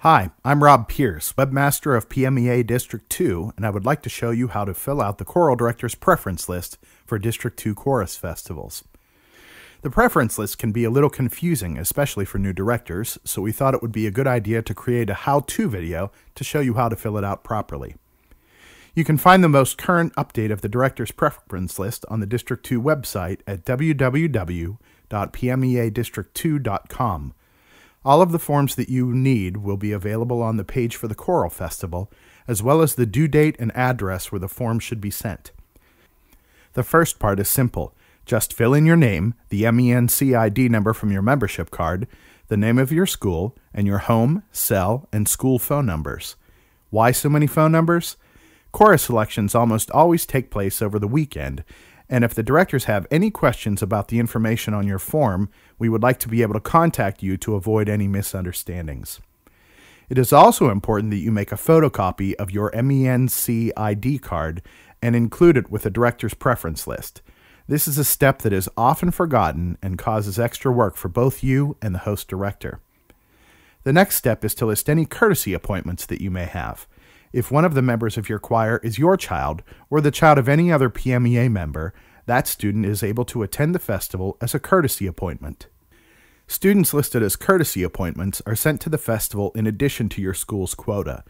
Hi, I'm Rob Pierce, webmaster of PMEA District 2, and I would like to show you how to fill out the choral director's preference list for District 2 chorus festivals. The preference list can be a little confusing, especially for new directors, so we thought it would be a good idea to create a how-to video to show you how to fill it out properly. You can find the most current update of the director's preference list on the District 2 website at www.pmeadistrict2.com. All of the forms that you need will be available on the page for the Choral Festival, as well as the due date and address where the form should be sent. The first part is simple. Just fill in your name, the MENC ID number from your membership card, the name of your school, and your home, cell, and school phone numbers. Why so many phone numbers? Chorus selections almost always take place over the weekend, and if the directors have any questions about the information on your form, we would like to be able to contact you to avoid any misunderstandings. It is also important that you make a photocopy of your MENC ID card and include it with the director's preference list. This is a step that is often forgotten and causes extra work for both you and the host director. The next step is to list any courtesy appointments that you may have. If one of the members of your choir is your child or the child of any other PMEA member, that student is able to attend the festival as a courtesy appointment. Students listed as courtesy appointments are sent to the festival in addition to your school's quota.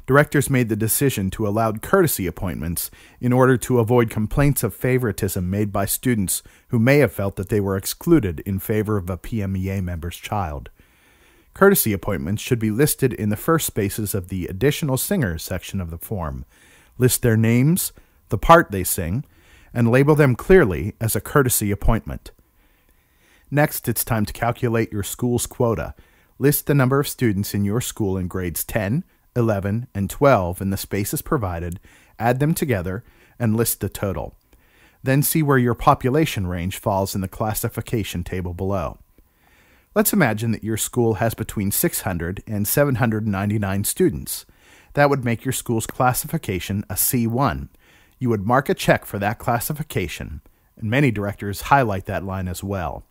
Directors made the decision to allow courtesy appointments in order to avoid complaints of favoritism made by students who may have felt that they were excluded in favor of a PMEA member's child. Courtesy appointments should be listed in the first spaces of the Additional Singers section of the form. List their names, the part they sing, and label them clearly as a courtesy appointment. Next, it's time to calculate your school's quota. List the number of students in your school in grades 10, 11, and 12 in the spaces provided, add them together, and list the total. Then see where your population range falls in the classification table below. Let's imagine that your school has between 600 and 799 students. That would make your school's classification a C1. You would mark a check for that classification, and many directors highlight that line as well.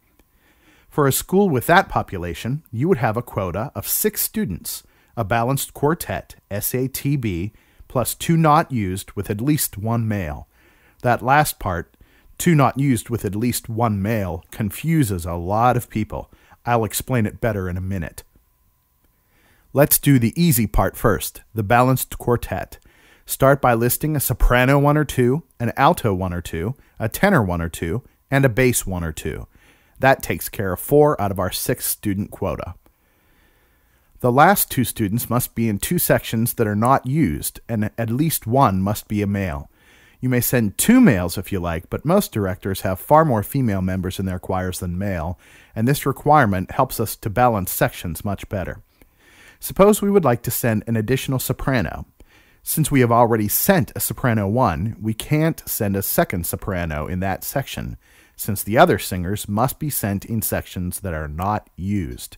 For a school with that population, you would have a quota of 6 students, a balanced quartet, SATB, plus 2 not used with at least 1 male. That last part, 2 not used with at least 1 male, confuses a lot of people. I'll explain it better in a minute. Let's do the easy part first, the balanced quartet. Start by listing a soprano 1 or 2, an alto 1 or 2, a tenor 1 or 2, and a bass 1 or 2. That takes care of 4 out of our 6 student quota. The last 2 students must be in 2 sections that are not used, and at least 1 must be a male. You may send 2 males if you like, but most directors have far more female members in their choirs than male, and this requirement helps us to balance sections much better. Suppose we would like to send an additional soprano. Since we have already sent a soprano 1, we can't send a second soprano in that section, since the other singers must be sent in sections that are not used.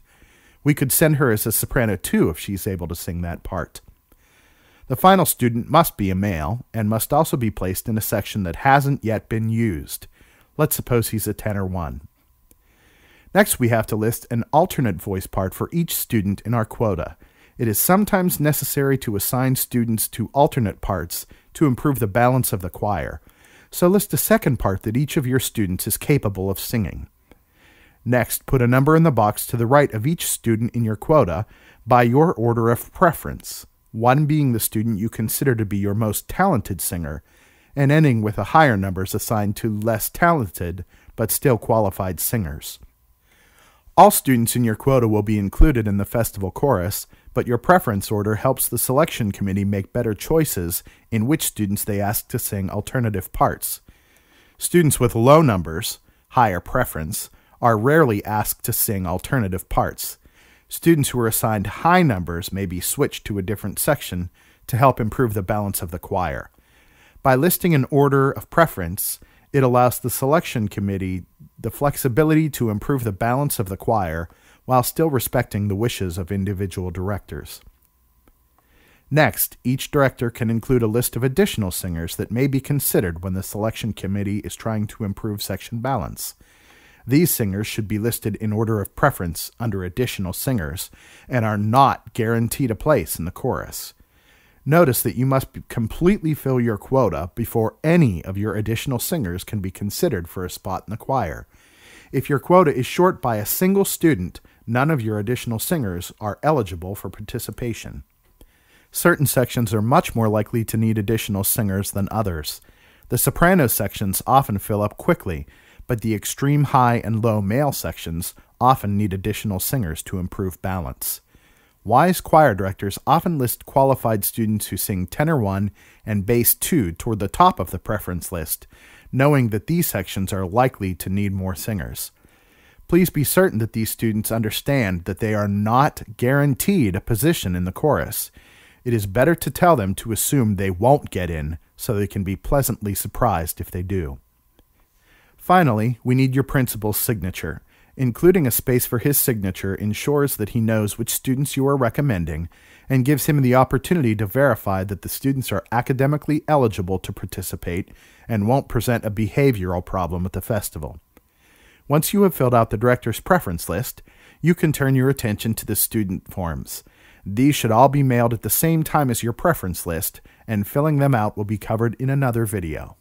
We could send her as a soprano 2 if she's able to sing that part. The final student must be a male and must also be placed in a section that hasn't yet been used. Let's suppose he's a tenor 1. Next, we have to list an alternate voice part for each student in our quota. It is sometimes necessary to assign students to alternate parts to improve the balance of the choir. So list a second part that each of your students is capable of singing. Next, put a number in the box to the right of each student in your quota by your order of preference. 1 being the student you consider to be your most talented singer, and ending with a higher numbers assigned to less talented but still qualified singers. All students in your quota will be included in the festival chorus, but your preference order helps the selection committee make better choices in which students they ask to sing alternative parts. Students with low numbers, higher preference, are rarely asked to sing alternative parts. Students who are assigned high numbers may be switched to a different section to help improve the balance of the choir. By listing an order of preference, it allows the selection committee the flexibility to improve the balance of the choir while still respecting the wishes of individual directors. Next, each director can include a list of additional singers that may be considered when the selection committee is trying to improve section balance. These singers should be listed in order of preference under additional singers and are not guaranteed a place in the chorus. Notice that you must completely fill your quota before any of your additional singers can be considered for a spot in the choir. If your quota is short by a single student, none of your additional singers are eligible for participation. Certain sections are much more likely to need additional singers than others. The soprano sections often fill up quickly, but the extreme high and low male sections often need additional singers to improve balance. Wise choir directors often list qualified students who sing tenor 1 and bass 2 toward the top of the preference list, knowing that these sections are likely to need more singers. Please be certain that these students understand that they are not guaranteed a position in the chorus. It is better to tell them to assume they won't get in, so they can be pleasantly surprised if they do. Finally, we need your principal's signature. Including a space for his signature ensures that he knows which students you are recommending and gives him the opportunity to verify that the students are academically eligible to participate and won't present a behavioral problem at the festival. Once you have filled out the director's preference list, you can turn your attention to the student forms. These should all be mailed at the same time as your preference list, and filling them out will be covered in another video.